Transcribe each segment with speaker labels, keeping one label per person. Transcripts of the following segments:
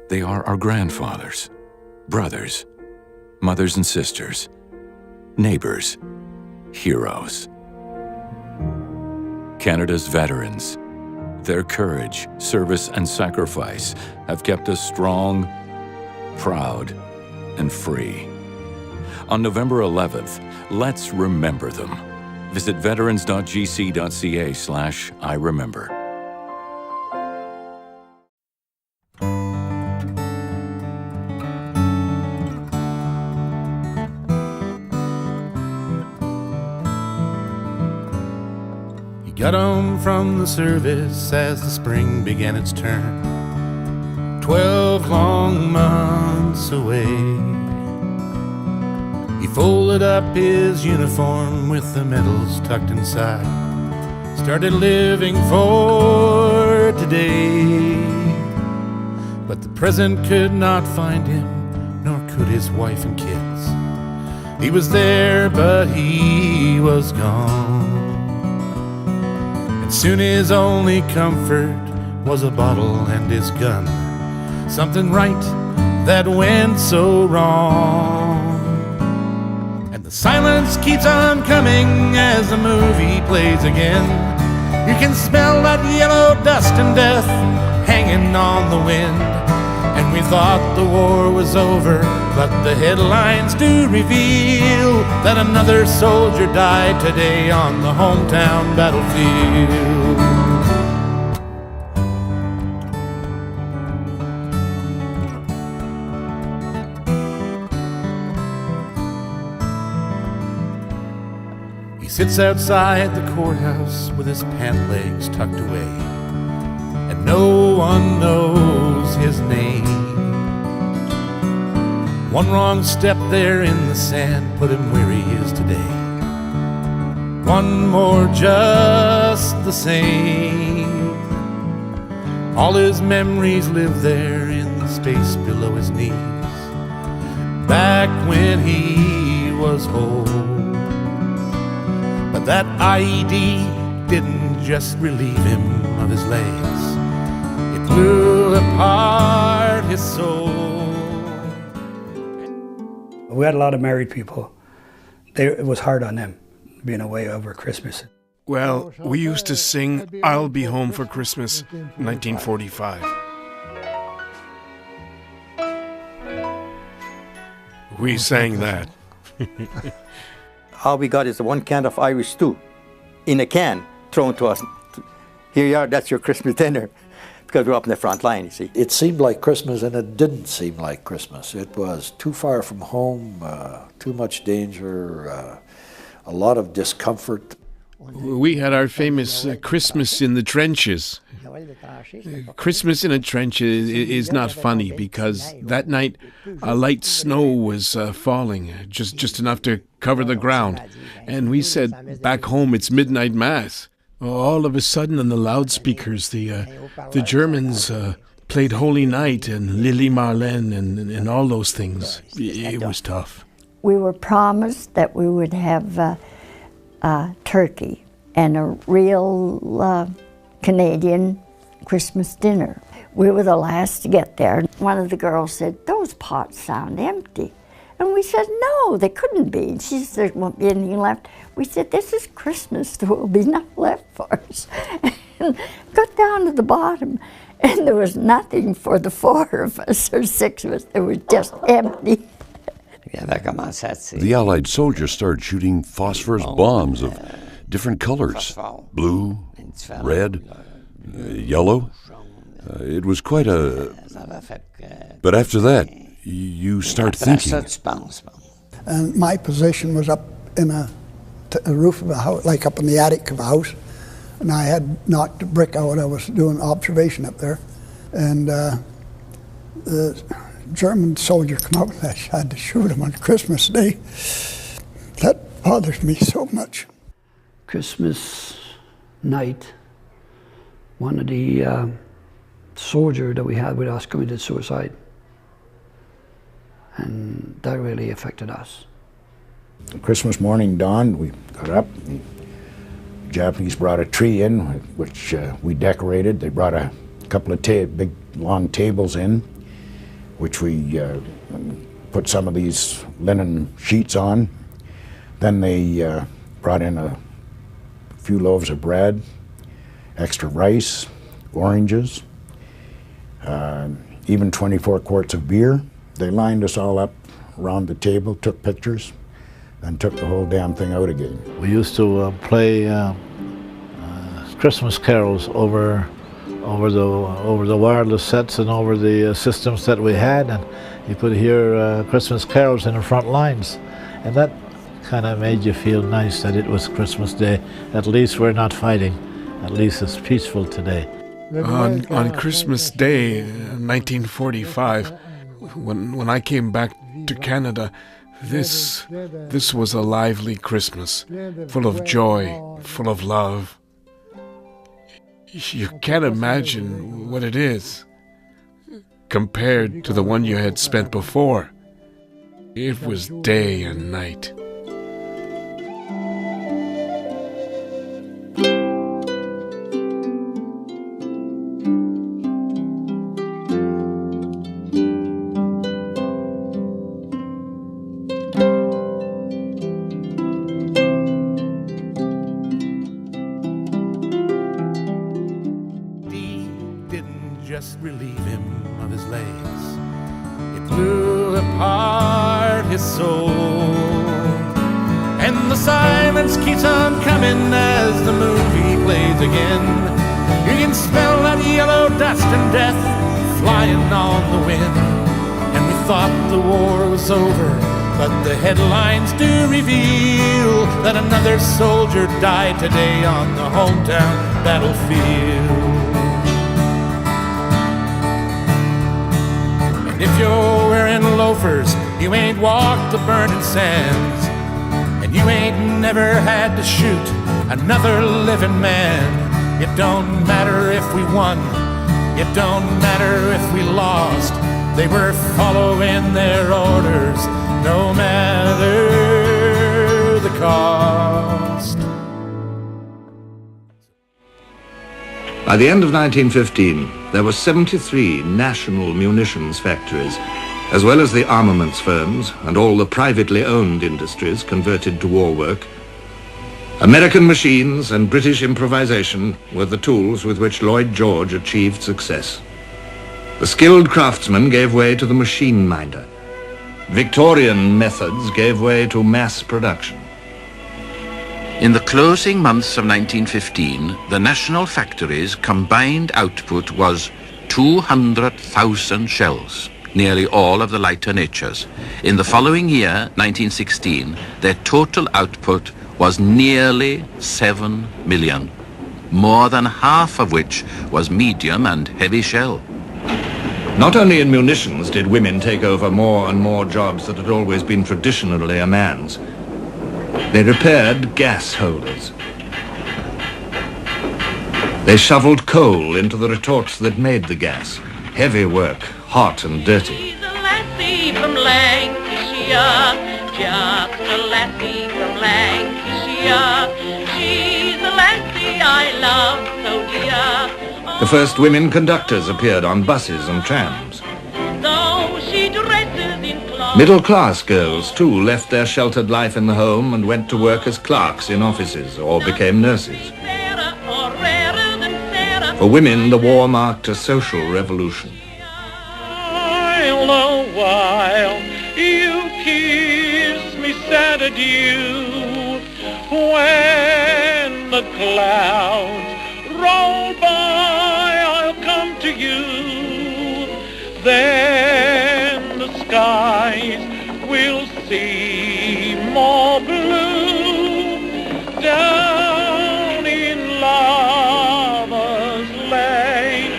Speaker 1: They are our grandfathers, brothers, mothers and sisters, neighbors, heroes. Canada's veterans, their courage, service, and sacrifice have kept us strong, proud, and free. On November 11th, let's remember them. Visit veterans.gc.ca/IRemember.
Speaker 2: He got home from the service as the spring began its turn. 12 long months away. He folded up his uniform with the medals tucked inside. Started living for today. But the present could not find him, nor could his wife and kids. He was there, but he was gone. And soon his only comfort was a bottle and his gun. Something right that went so wrong. The silence keeps on coming as the movie plays again. You can smell that yellow dust and death hanging on the wind. And we thought the war was over, but the headlines do reveal that another soldier died today on the hometown battlefield. He sits outside the courthouse with his pant legs tucked away, and no one knows his name. One wrong step there in the sand put him where he is today. One more just the same. All his memories live there in the space below his knees, back when he was whole. But that IED didn't just relieve him of his legs. It blew apart his soul.
Speaker 3: We had a lot of married people. It was hard on them, being away over Christmas.
Speaker 4: Well, we used to sing I'll Be Home for Christmas, 1945. We sang that.
Speaker 5: All we got is one can of Irish stew in a can thrown to us. Here you are, that's your Christmas dinner. Because we're up in the front line, you see.
Speaker 6: It seemed like Christmas, and it didn't seem like Christmas. It was too far from home, too much danger, a lot of discomfort.
Speaker 4: We had our famous Christmas in the trenches. Christmas in a trench is not funny because that night a light snow was falling, just enough to cover the ground. And we said, back home it's midnight mass. All of a sudden on the loudspeakers, the Germans played Holy Night and Lili Marlene and all those things. It was tough.
Speaker 7: We were promised that we would have turkey and a real Canadian Christmas dinner. We were the last to get there. One of the girls said, "Those pots sound empty." And we said, "No, they couldn't be." And she said, "There won't be anything left." We said, "This is Christmas, there will be enough left for us." And got down to the bottom, and there was nothing for the 4 of us or 6 of us. It was just empty.
Speaker 8: The Allied soldiers started shooting phosphorus bombs of different colors, blue, red, yellow. It was quite a... But after that, you start thinking.
Speaker 9: And my position was up in a roof of a house, like up in the attic of a house. And I had knocked a brick out. I was doing observation up there. And the German soldier come up and I had to shoot him on Christmas Day. That bothers me so much.
Speaker 3: Christmas night, one of the soldiers that we had with us committed suicide. And that really affected us.
Speaker 10: Christmas morning dawned, we got up, the Japanese brought a tree in, which we decorated. They brought a couple of big long tables in, which we put some of these linen sheets on. Then they brought in a few loaves of bread, extra rice, oranges, even 24 quarts of beer. They lined us all up around the table, took pictures, and took the whole damn thing out again.
Speaker 11: We used to play Christmas carols over the wireless sets and over the systems that we had, and you could hear Christmas carols in the front lines, and that kind of made you feel nice that it was Christmas Day. At least we're not fighting. At least it's peaceful today.
Speaker 4: On Christmas Day, 1945, when I came back to Canada, this was a lively Christmas, full of joy, full of love. You can't imagine what it is compared to the one you had spent before. It was day and night.
Speaker 2: Just relieve him of his legs. It blew apart his soul. And the silence keeps on coming as the movie plays again. You can smell that yellow dust and death flying on the wind. And we thought the war was over, but the headlines do reveal that another soldier died today on the hometown battlefield. If you're wearing loafers, you ain't walked the burning sands, and you ain't never had to shoot another living man. It don't matter if we won, it don't matter if we lost. They were following their orders, no matter the cost.
Speaker 12: By the end of 1915, there were 73 national munitions factories, as well as the armaments firms and all the privately owned industries converted to war work. American machines and British improvisation were the tools with which Lloyd George achieved success. The skilled craftsman gave way to the machine minder. Victorian methods gave way to mass production.
Speaker 13: In the closing months of 1915, the national factories' combined output was 200,000 shells, nearly all of the lighter natures. In the following year, 1916, their total output was nearly 7 million, more than half of which was medium and heavy shell.
Speaker 12: Not only in munitions did women take over more and more jobs that had always been traditionally a man's. They repaired gas holders. They shoveled coal into the retorts that made the gas. Heavy work, hot and dirty.
Speaker 14: She's a lassie from Lancashire, just a lassie from Lancashire. She's a lassie I love so dear.
Speaker 12: The first women conductors appeared on buses and trams.
Speaker 14: Though she dresses in clothes.
Speaker 12: Middle-class girls, too, left their sheltered life in the home and went to work as clerks in offices or became nurses. For women, the war marked a social revolution.
Speaker 14: A while you kiss me sad adieu. When the clouds roll by, I'll come to you. Then the skies will seem more blue down in Lover's Lane,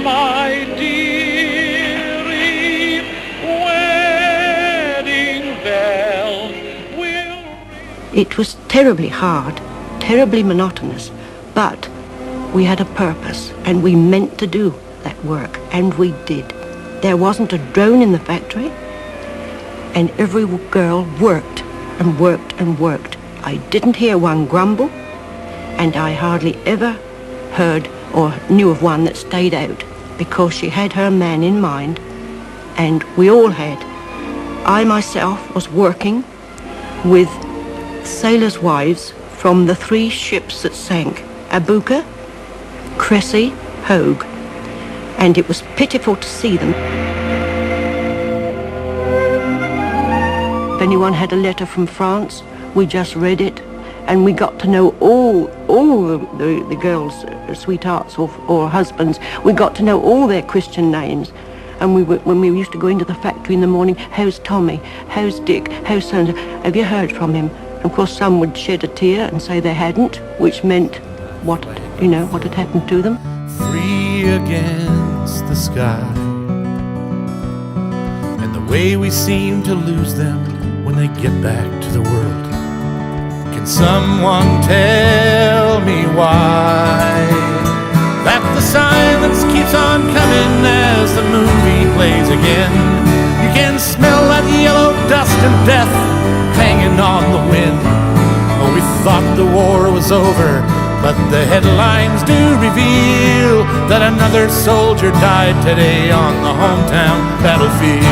Speaker 14: my dearie. Wedding bells will ring.
Speaker 15: It was terribly hard, terribly monotonous, but we had a purpose and we meant to do that work, and we did. There wasn't a drone in the factory, and every girl worked and worked and worked. I didn't hear one grumble, and I hardly ever heard or knew of one that stayed out, because she had her man in mind, and we all had. I myself was working with sailors' wives from the 3 ships that sank, Abuka, Cressy, Hogue, and it was pitiful to see them. If anyone had a letter from France, we just read it, and we got to know all the girls' sweethearts or husbands. We got to know all their Christian names. And when we used to go into the factory in the morning, how's Tommy? How's Dick? How's so-and-so? Have you heard from him? And of course, some would shed a tear and say they hadn't, which meant what had happened to them.
Speaker 2: Free against the sky, and the way we seem to lose them when they get back to the world. Can someone tell me why? That the silence keeps on coming as the movie plays again. You can smell that yellow dust and death hanging on the wind. Oh, we thought the war was over, but the headlines do reveal that another soldier died today on the hometown battlefield.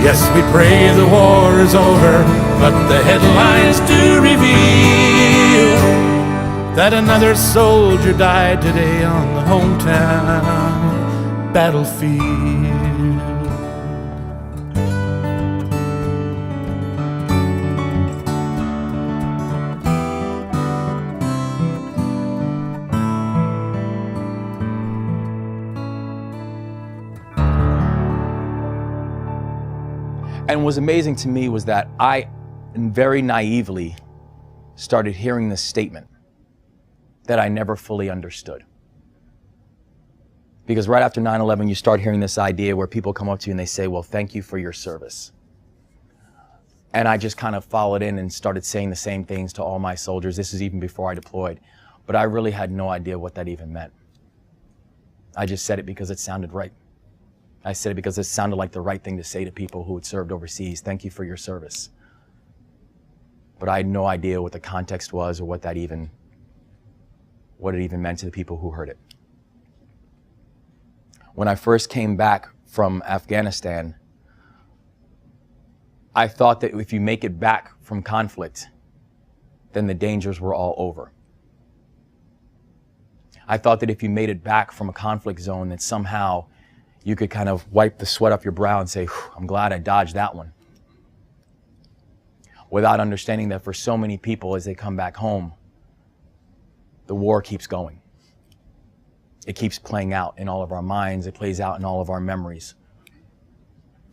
Speaker 2: Yes, we pray the war is over, but the headlines do reveal that another soldier died today on the hometown battlefield.
Speaker 16: And what was amazing to me was that I very naively started hearing this statement that I never fully understood. Because right after 9/11, you start hearing this idea where people come up to you and they say, well, thank you for your service. And I just kind of followed in and started saying the same things to all my soldiers. This is even before I deployed. But I really had no idea what that even meant. I just said it because it sounded right. I said it because it sounded like the right thing to say to people who had served overseas. Thank you for your service. But I had no idea what the context was or what it even meant to the people who heard it. When I first came back from Afghanistan, I thought that if you make it back from conflict, then the dangers were all over. I thought that if you made it back from a conflict zone, that somehow you could kind of wipe the sweat off your brow and say, I'm glad I dodged that one. Without understanding that for so many people as they come back home, the war keeps going. It keeps playing out in all of our minds. It plays out in all of our memories.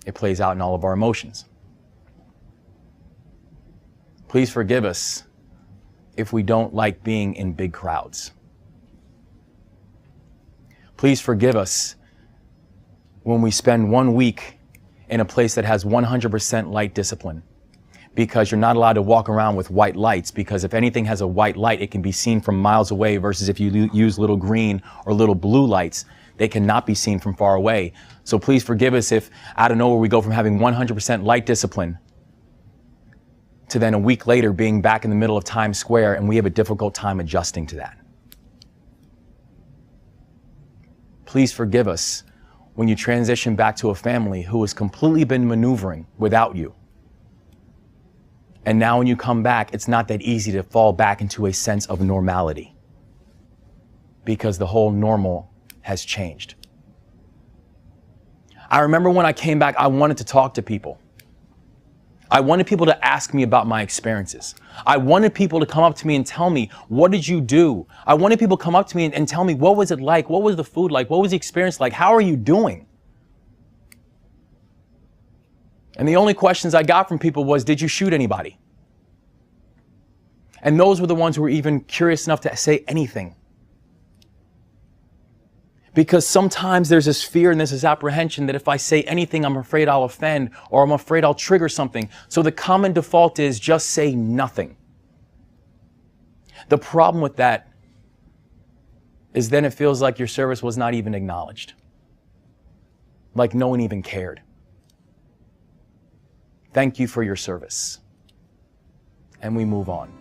Speaker 16: It plays out in all of our emotions. Please forgive us if we don't like being in big crowds. Please forgive us when we spend 1 week in a place that has 100% light discipline, because you're not allowed to walk around with white lights, because if anything has a white light, it can be seen from miles away, versus if you use little green or little blue lights, they cannot be seen from far away. So please forgive us if out of nowhere we go from having 100% light discipline to then a week later being back in the middle of Times Square, and we have a difficult time adjusting to that. Please forgive us when you transition back to a family who has completely been maneuvering without you. And now when you come back, it's not that easy to fall back into a sense of normality, because the whole normal has changed. I remember when I came back, I wanted to talk to people. I wanted people to ask me about my experiences. I wanted people to come up to me and tell me, what did you do? I wanted people to come up to me and tell me, what was it like? What was the food like? What was the experience like? How are you doing? And the only questions I got from people was, did you shoot anybody? And those were the ones who were even curious enough to say anything. Because sometimes there's this fear and there's this apprehension that if I say anything, I'm afraid I'll offend, or I'm afraid I'll trigger something. So the common default is just say nothing. The problem with that is then it feels like your service was not even acknowledged. Like no one even cared. Thank you for your service. And we move on.